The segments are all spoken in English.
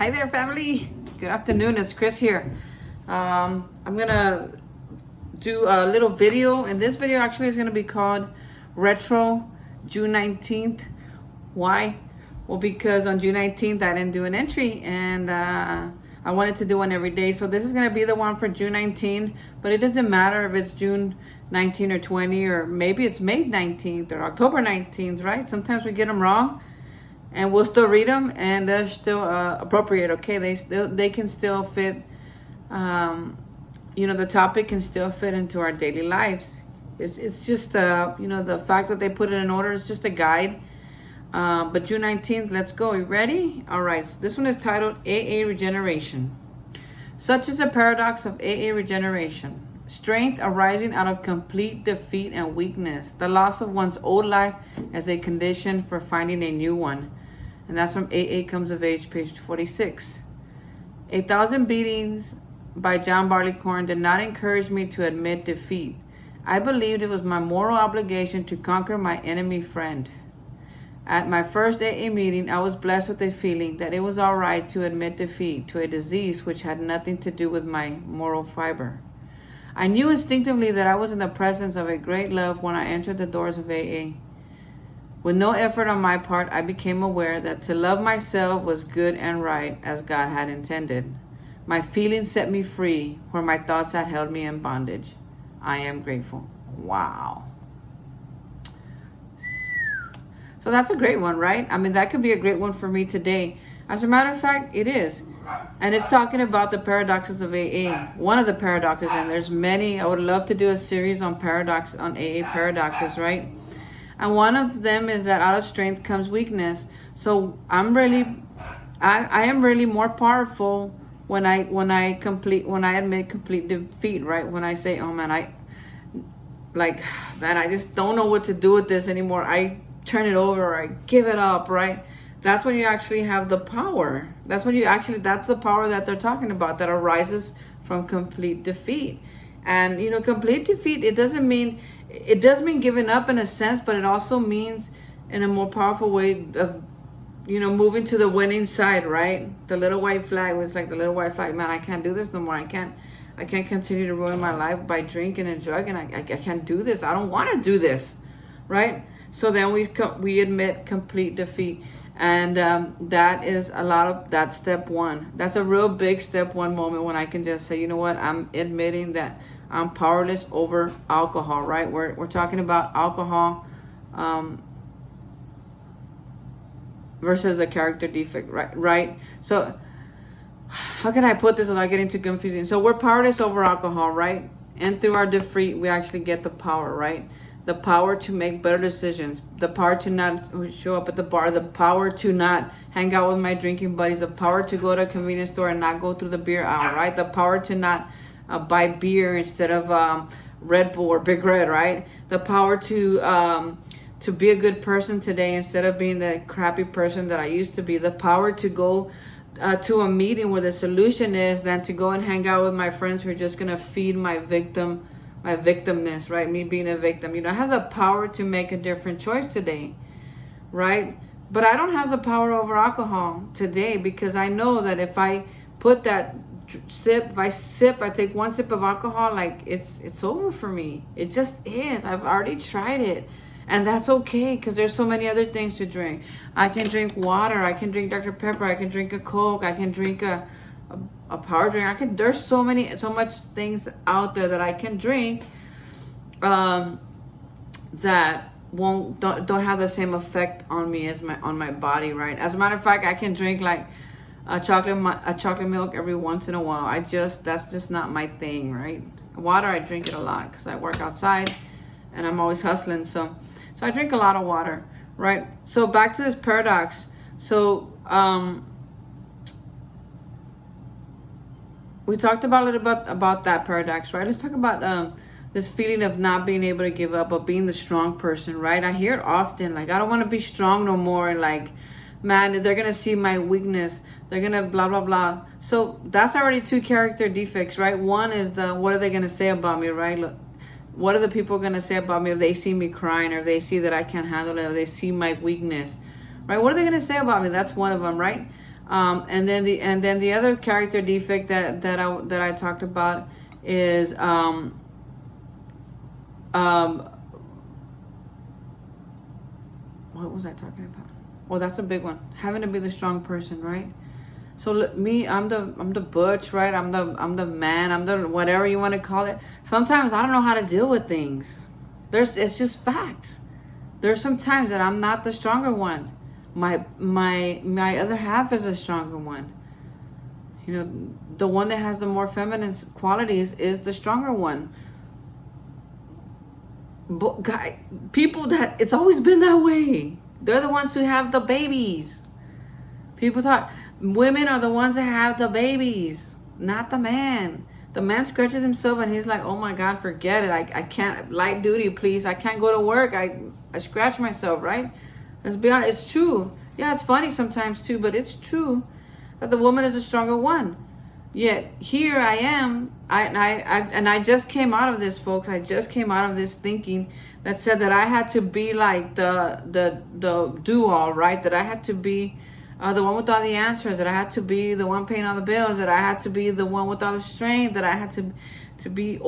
Hi there, family. Good afternoon. It's Chris here. I'm gonna do a little video, and this video actually is gonna be called Retro June 19th. Why? Well, because on June 19th I didn't do an entry, and I wanted to do one every day. So this is gonna be the one for June 19th, but it doesn't matter if it's June 19 or 20, or maybe it's May 19th or October 19th, right? Sometimes we get them wrong. And we'll still read them, and they're still appropriate. Okay, they can still fit. The topic can still fit into our daily lives. It's just the fact that they put it in order is just a guide. But June 19th, let's go. You ready? All right. So this one is titled AA Regeneration. Such is the paradox of AA regeneration. Strength arising out of complete defeat and weakness. The loss of one's old life as a condition for finding a new one. And that's from AA Comes of Age, page 46. 1,000 Beatings by John Barleycorn did not encourage me to admit defeat. I believed it was my moral obligation to conquer my enemy friend. At my first AA meeting, I was blessed with a feeling that it was all right to admit defeat to a disease which had nothing to do with my moral fiber. I knew instinctively that I was in the presence of a great love when I entered the doors of AA. With no effort on my part, I became aware that to love myself was good and right as God had intended. My feelings set me free where my thoughts had held me in bondage. I am grateful. Wow. So that's a great one, right? I mean, that could be a great one for me today. As a matter of fact, it is. And it's talking about the paradoxes of AA. One of the paradoxes, and there's many. I would love to do a series on AA paradoxes, right? And one of them is that out of strength comes weakness. So I am really more powerful when I admit complete defeat, right? When I say, oh man, I just don't know what to do with this anymore. I turn it over, or I give it up, right? That's when you actually have the power. That's the power that they're talking about, that arises from complete defeat. And complete defeat, it does mean giving up in a sense, but it also means in a more powerful way of moving to the winning side, right? The little white flag was like the little white flag, man, I can't do this no more. I can't continue to ruin my life by drinking and drugging. I can't do this. I don't want to do this, right? So then we admit complete defeat. And that's step one. That's a real big step one moment when I can just say, you know what, I'm admitting that I'm powerless over alcohol, right? We're talking about alcohol versus a character defect, right? So how can I put this without getting too confusing? So we're powerless over alcohol, right? And through our defeat, we actually get the power, right? The power to make better decisions, the power to not show up at the bar, the power to not hang out with my drinking buddies, the power to go to a convenience store and not go through the beer aisle, right? The power to not buy beer instead of Red Bull or Big Red, right? The power to be a good person today instead of being the crappy person that I used to be. The power to go to a meeting where the solution is than to go and hang out with my friends who are just gonna feed my victimness, right? Me being a victim. I have the power to make a different choice today, right? But I don't have the power over alcohol today, because I know that if I put that I take one sip of alcohol, like it's over for me. It just is. I've already tried it. And that's okay, because there's so many other things to drink. I can drink water. I can drink Dr. Pepper. I can drink a Coke. I can drink a power drink. There's so much things out there that I can drink that don't have the same effect on me as on my body, right? As a matter of fact, I can drink like a chocolate milk every once in a while. That's just not my thing, right? Water, I drink it a lot because I work outside and I'm always hustling, so I drink a lot of water, right? So back to this paradox. So we talked about a little bit about that paradox, right? Let's talk about this feeling of not being able to give up, of being the strong person, right? I hear it often, like, I don't want to be strong no more. And like, man, they're going to see my weakness. They're going to blah, blah, blah. So that's already two character defects, right? One is what are they going to say about me, right? Look, what are the people going to say about me if they see me crying, or if they see that I can't handle it, or they see my weakness, right? What are they going to say about me? That's one of them, right? And then the other character defect that I talked about is what was I talking about? Well, that's a big one. Having to be the strong person, right? So me, I'm the butch, right? I'm the man. I'm the whatever you want to call it. Sometimes I don't know how to deal with things. It's just facts. There's some times that I'm not the stronger one. My other half is a stronger one. You know, the one that has the more feminine qualities is the stronger one. But people that it's always been that way. They're the ones who have the babies. People talk. Women are the ones that have the babies, not the man. The man scratches himself and he's like, "Oh my God, forget it. I can't. Light duty, please. I can't go to work. I scratch myself, right?" Let's be honest. It's true. Yeah, it's funny sometimes too, but it's true that the woman is the stronger one. Yet here I am, I just came out of this, folks. I just came out of this thinking that said that I had to be like the do all, right? That I had to be the one with all the answers. That I had to be the one paying all the bills. That I had to be the one with all the strength. That I had to be,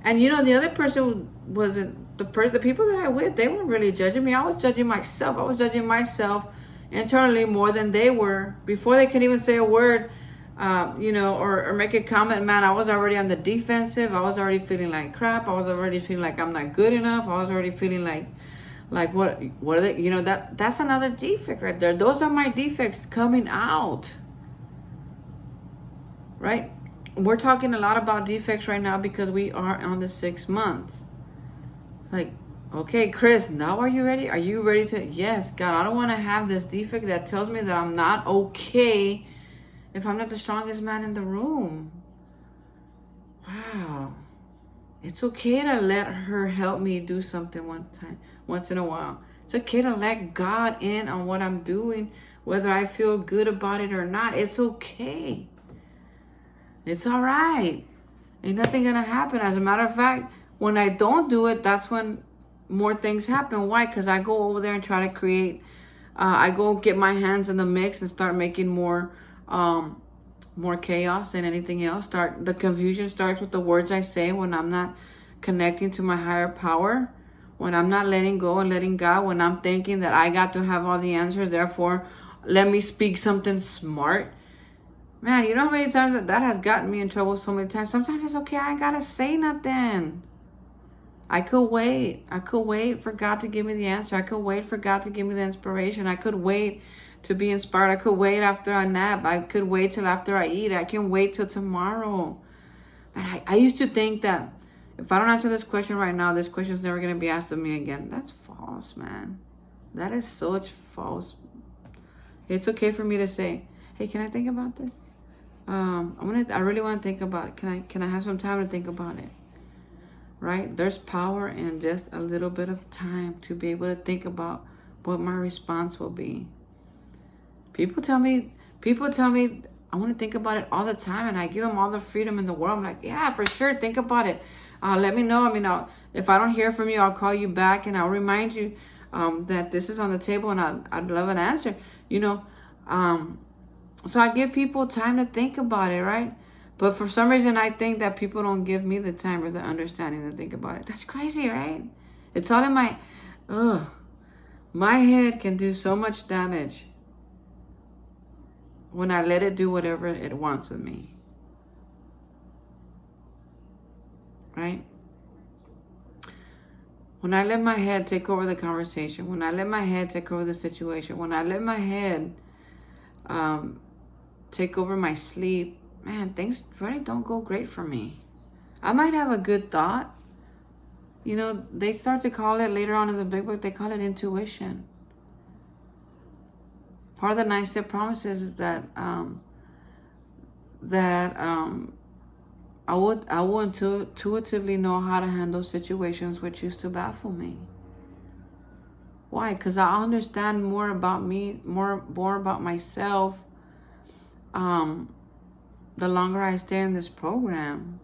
and the other person wasn't the people that I with. They weren't really judging me. I was judging myself. I was judging myself internally more than they were before they could even say a word. Or make a comment, man, I was already on the defensive. I was already feeling like crap. I was already feeling like I'm not good enough. I was already feeling like what are they, that's another defect right there. Those are my defects coming out, right? We're talking a lot about defects right now because we are on the 6 months. Like, okay, Chris, now are you ready? Are you ready to, yes, God, I don't want to have this defect that tells me that I'm not okay if I'm not the strongest man in the room. Wow. It's okay to let her help me do something once in a while. It's okay to let God in on what I'm doing, whether I feel good about it or not. It's okay. It's all right. Ain't nothing gonna happen. As a matter of fact, when I don't do it, that's when more things happen. Why? Because I go over there and try to create, I go get my hands in the mix and start making more chaos than anything else. The confusion starts with the words I say when I'm not connecting to my higher power, when I'm not letting go and letting God, when I'm thinking that I got to have all the answers, therefore let me speak something smart. Man, you know how many times that has gotten me in trouble so many times. Sometimes it's okay, I ain't gotta say nothing. I could wait for God to give me the answer. I could wait for God to give me the inspiration. I could wait to be inspired. I could wait after I nap. I could wait till after I eat. I can wait till tomorrow. And I used to think that if I don't answer this question right now, this question is never going to be asked of me again. That's false, man. That is such false. It's okay for me to say, hey, can I think about this? I really want to think about it. Can I have some time to think about it? Right? There's power in just a little bit of time to be able to think about what my response will be. People tell me I want to think about it all the time, and I give them all the freedom in the world. I'm like, yeah, for sure, think about it. Let me know. If I don't hear from you, I'll call you back and I'll remind you that this is on the table, and I'd love an answer. So I give people time to think about it, right? But for some reason, I think that people don't give me the time or the understanding to think about it. That's crazy, right? It's all in my head can do so much damage when I let it do whatever it wants with me. Right? When I let my head take over the conversation, when I let my head take over the situation, when I let my head take over my sleep, man, things really don't go great for me. I might have a good thought. They start to call it later on in the big book, they call it intuition. Part of the 9-step promises is that I will intuitively know how to handle situations which used to baffle me. Why? Because I understand more about me, more about myself. The longer I stay in this program,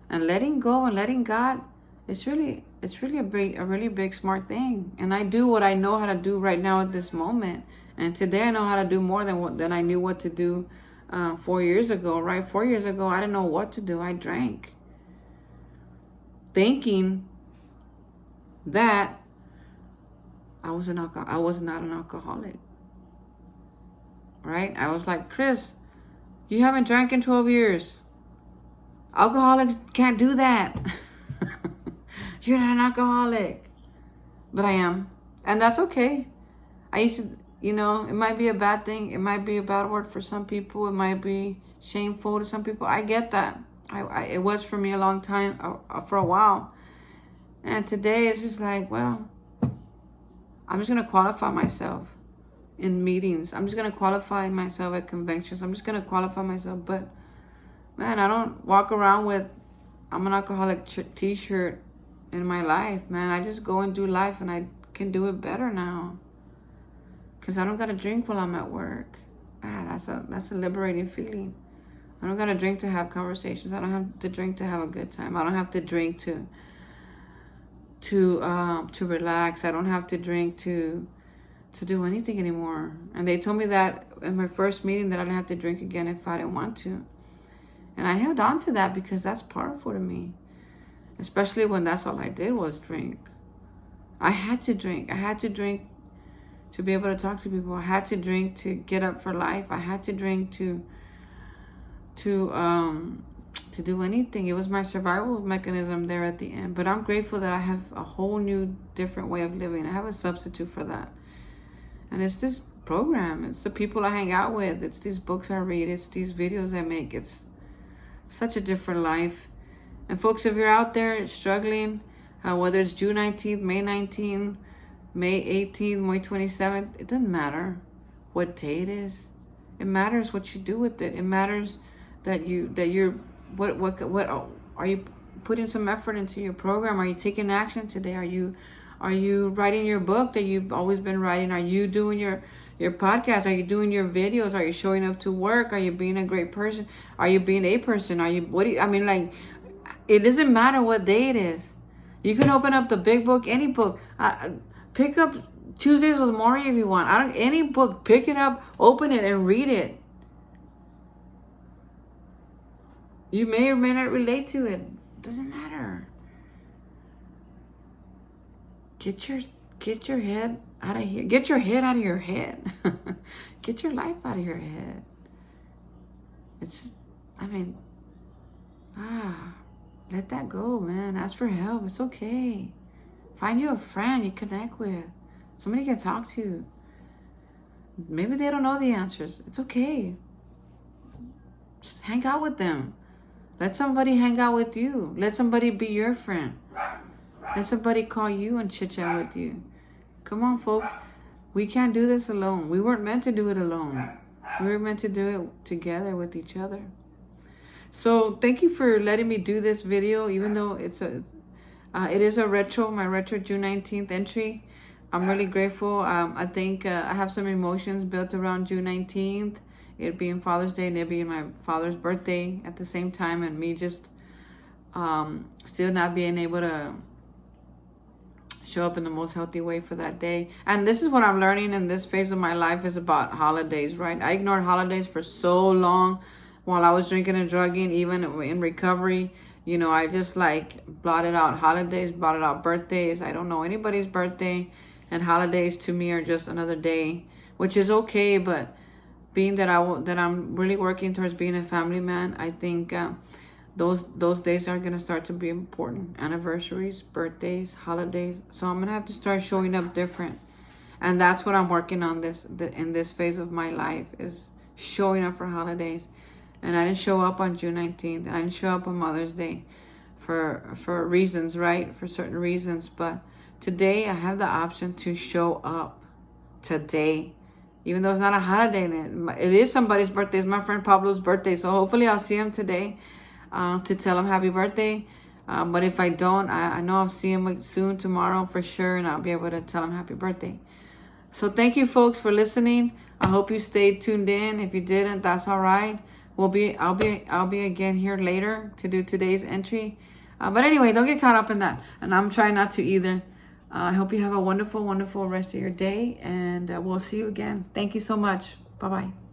and letting go and letting God, it's really a really big smart thing. And I do what I know how to do right now at this moment, And today I know how to do more than I knew what to do 4 years ago, right? 4 years ago, I didn't know what to do. I drank, thinking that I was not an alcoholic, right? I was like, Chris, you haven't drank in 12 years. Alcoholics can't do that. You're not an alcoholic. But I am. And that's okay. I used to, it might be a bad thing. It might be a bad word for some people. It might be shameful to some people. I get that. It was for me a long time, for a while. And today it's just like, well, I'm just going to qualify myself in meetings. I'm just going to qualify myself at conventions. I'm just going to qualify myself. But, man, I don't walk around with I'm an alcoholic t-shirt in my life, man. I just go and do life, and I can do it better now. Because I don't got to drink while I'm at work. That's a liberating feeling. I don't got to drink to have conversations. I don't have to drink to have a good time. I don't have to drink to relax. I don't have to drink to do anything anymore. And they told me that in my first meeting that I didn't have to drink again if I didn't want to. And I held on to that because that's powerful to me. Especially when that's all I did was drink. I had to drink. I had to drink to be able to talk to people. I had to drink to get up for life. I had to drink to do anything. It was my survival mechanism there at the end. But I'm grateful that I have a whole new, different way of living. I have a substitute for that. And it's this program. It's the people I hang out with. It's these books I read. It's these videos I make. It's such a different life. And folks, if you're out there struggling, whether it's June 19th, May 19th, May 18th, May 27th, it doesn't matter what day it is. It matters what you do with it. It matters that what are you putting some effort into your program? Are you taking action today? Are you writing your book that you've always been writing? Are you doing your podcast? Are you doing your videos? Are you showing up to work? Are you being a great person? Are you being a person? It doesn't matter what day it is. You can open up the big book, any book. Pick up Tuesdays with Maury if you want. Any book, pick it up, open it, and read it. You may or may not relate to it. Doesn't matter. Get your head out of here. Get your head out of your head. Get your life out of your head. Let that go, man. Ask for help. It's okay. Find you a friend you connect with. Somebody you can talk to. Maybe they don't know the answers. It's okay. Just hang out with them. Let somebody hang out with you. Let somebody be your friend. Let somebody call you and chit-chat with you. Come on, folks. We can't do this alone. We weren't meant to do it alone. We were meant to do it together with each other. So thank you for letting me do this video, even though it is a retro, my retro June 19th entry. I'm really grateful. I think I have some emotions built around June 19th. It being Father's Day and it being my father's birthday at the same time, and me just still not being able to show up in the most healthy way for that day. And this is what I'm learning in this phase of my life is about holidays, right? I ignored holidays for so long while I was drinking and drugging, even in recovery. I just blotted out holidays, blotted out birthdays. I don't know anybody's birthday, and holidays to me are just another day, which is okay. But being that I'm really working towards being a family man, I think those days are gonna start to be important. Anniversaries, birthdays, holidays. So I'm gonna have to start showing up different, and that's what I'm working on in this phase of my life is showing up for holidays. And I didn't show up on June 19th. And I didn't show up on Mother's Day for reasons, right? For certain reasons. But today I have the option to show up today. Even though it's not a holiday. It is somebody's birthday. It's my friend Pablo's birthday. So hopefully I'll see him today to tell him happy birthday. But if I don't, I know I'll see him soon tomorrow for sure. And I'll be able to tell him happy birthday. So thank you folks for listening. I hope you stayed tuned in. If you didn't, that's all right. I'll be again here later to do today's entry. But anyway, don't get caught up in that. And I'm trying not to either. I hope you have a wonderful, wonderful rest of your day, and we'll see you again. Thank you so much. Bye-bye.